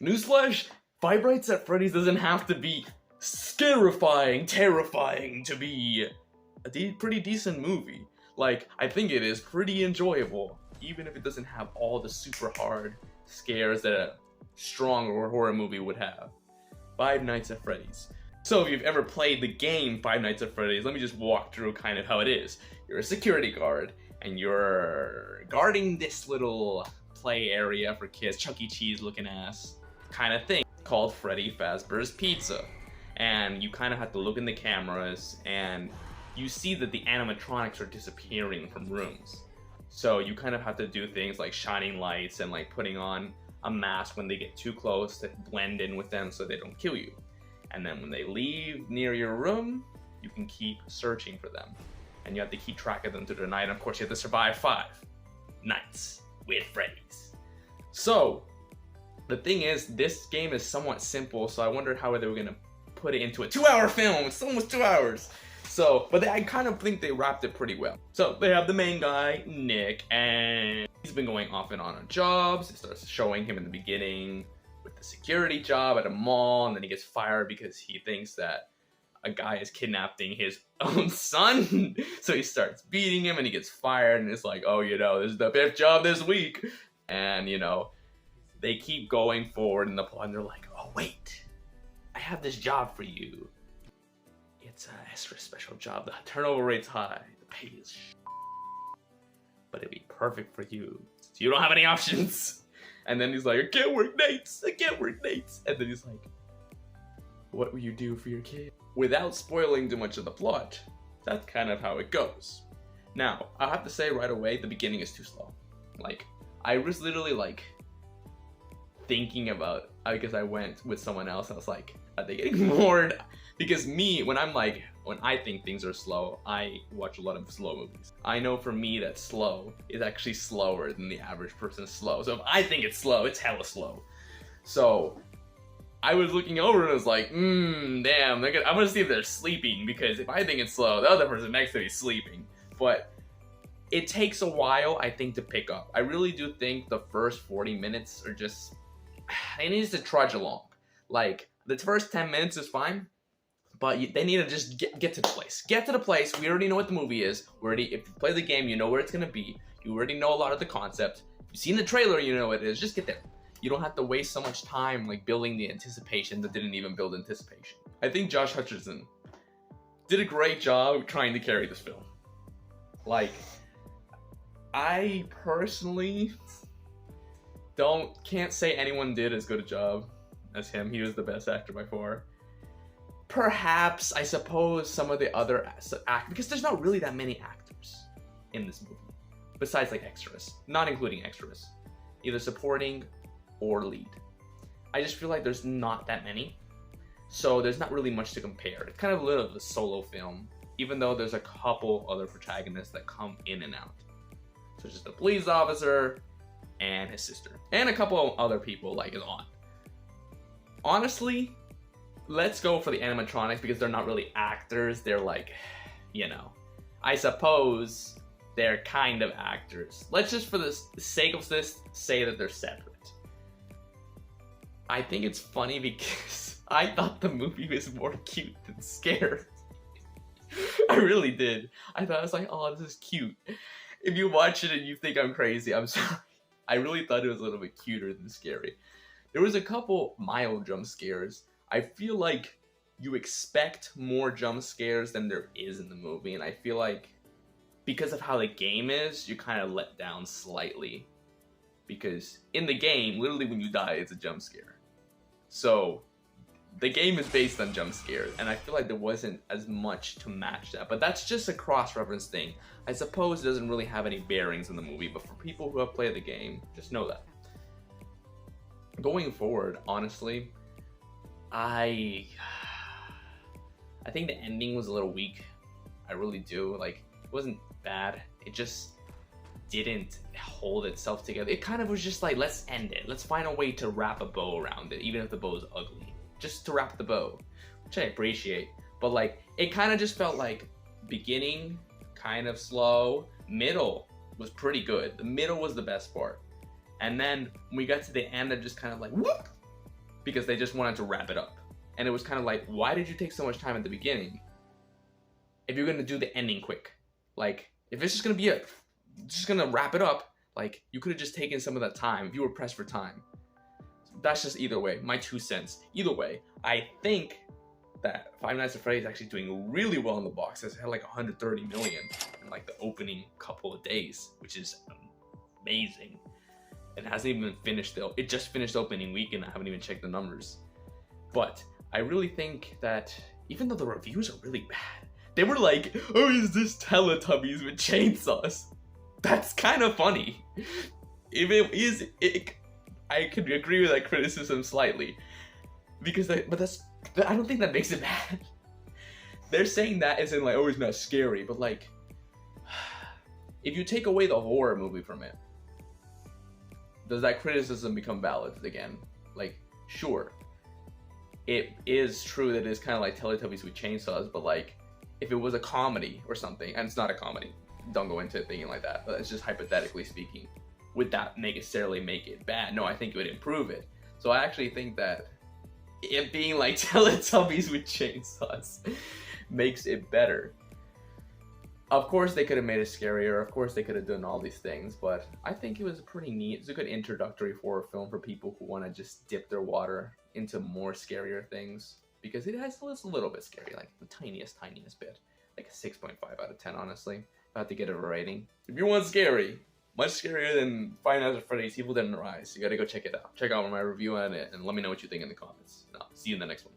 Newsflash, Five Nights at Freddy's doesn't have to be scarifying, terrifying to be a pretty decent movie. Like, I think it is pretty enjoyable, even if it doesn't have all the super hard scares that a strong horror movie would have. Five Nights at Freddy's. So if you've ever played the game Five Nights at Freddy's, let me just walk through kind of how it is. You're a security guard, and you're guarding this little play area for kids, Chuck E. Cheese looking ass kind of thing, called Freddy Fazbear's Pizza. And you kind of have to look in the cameras, and you see that the animatronics are disappearing from rooms. So you kind of have to do things like shining lights and like putting on a mask when they get too close to blend in with them so they don't kill you. And then when they leave near your room, you can keep searching for them. And you have to keep track of them through the night. And of course you have to survive 5 nights with Freddy's. So the thing is, this game is somewhat simple, so I wonder how they were gonna put it into a 2-hour film. It's almost 2 hours. So, but I kind of think they wrapped it pretty well. So they have the main guy, Nick, and he's been going off and on jobs. It starts showing him in the beginning with the security job at a mall, and then he gets fired because he thinks that a guy is kidnapping his own son. So he starts beating him and he gets fired, and it's like, oh, you know, this is the 5th job this week. And, you know, they keep going forward in the plot, and they're like, oh, wait, I have this job for you. It's an extra special job. The turnover rate's high. The pay is but it'd be perfect for you. So you don't have any options. And then he's like, I can't work nights. I can't work nights. And then he's like, what will you do for your kid? Without spoiling too much of the plot, that's kind of how it goes. Now, I have to say right away, the beginning is too slow. Like, I was literally like thinking about, because I went with someone else, I was like, are they getting bored? Because me, when I think things are slow, I watch a lot of slow movies. I know for me that slow is actually slower than the average person's slow. So if I think it's slow, it's hella slow. So I was looking over and I was like, damn, I'm gonna see if they're sleeping, because if I think it's slow, the other person next to me is sleeping. But it takes a while, I think, to pick up. I really do think the first 40 minutes are just, it needs to trudge along. Like, the first 10 minutes is fine, but they need to just get to the place. Get to the place. We already know what the movie is. If you play the game, you know where it's gonna be. You already know a lot of the concept. You've seen the trailer, you know what it is. Just get there. You don't have to waste so much time like building the anticipation that didn't even build anticipation. I think Josh Hutcherson did a great job trying to carry this film. Like, I personally can't say anyone did as good a job as him. He was the best actor by far. Perhaps, I suppose, some of the other actors, because there's not really that many actors in this movie, besides like extras, not including extras, either supporting or lead. I just feel like there's not that many, so there's not really much to compare. It's kind of a little of a solo film, even though there's a couple other protagonists that come in and out, such as the police officer and his sister, and a couple of other people like his aunt. Honestly, let's go for the animatronics, because they're not really actors. They're like, you know, I suppose they're kind of actors. Let's just, for the sake of this, say that they're separate. I think it's funny because I thought the movie was more cute than scared. I really did. I was like, oh, this is cute. If you watch it and you think I'm crazy, I'm sorry. I really thought it was a little bit cuter than scary. There was a couple mild jump scares. I feel like you expect more jump scares than there is in the movie, and I feel like because of how the game is, you're kind of let down slightly. Because in the game, literally when you die, it's a jump scare. So the game is based on jump scares, and I feel like there wasn't as much to match that. But that's just a cross-reference thing. I suppose it doesn't really have any bearings in the movie, but for people who have played the game, just know that. Going forward, honestly, I think the ending was a little weak. I really do. Like, it wasn't bad. It just didn't hold itself together. It kind of was just like, let's end it. Let's find a way to wrap a bow around it, even if the bow is ugly. Just to wrap the bow, which I appreciate. But like, it kind of just felt like beginning, kind of slow. Middle was pretty good. The middle was the best part. And then when we got to the end, it just kind of like, whoop, because they just wanted to wrap it up. And it was kind of like, why did you take so much time at the beginning if you're gonna do the ending quick? Like, if it's just gonna be just gonna wrap it up, like, you could have just taken some of that time if you were pressed for time. That's just either way, my 2 cents. Either way, I think that Five Nights at Freddy's is actually doing really well in the box. It's had like 130 million in like the opening couple of days, which is amazing. It hasn't even finished though. It just finished opening week and I haven't even checked the numbers. But I really think that even though the reviews are really bad, they were like, oh, is this Teletubbies with chainsaws? That's kind of funny. If it is, I could agree with that criticism slightly. Because I don't think that makes it bad. They're saying that as in like, oh, it's not scary, but like, if you take away the horror movie from it, does that criticism become valid again? Like, sure, it is true that it's kind of like Teletubbies with chainsaws, but like, if it was a comedy or something, and it's not a comedy, don't go into it thinking like that, but it's just hypothetically speaking, would that necessarily make it bad? No, I think it would improve it. So I actually think that it being like Teletubbies with chainsaws makes it better. Of course they could have made it scarier, of course they could have done all these things, but I think it was pretty neat. It's a good introductory horror film for people who want to just dip their water into more scarier things, because it's a little bit scary, like the tiniest bit. Like a 6.5 out of 10, honestly, if I had to get a rating. If you want scary, much scarier than Five Nights at Freddy's Evil Dead Rise, you gotta go check it out. Check out my review on it and let me know what you think in the comments. And I'll see you in the next one.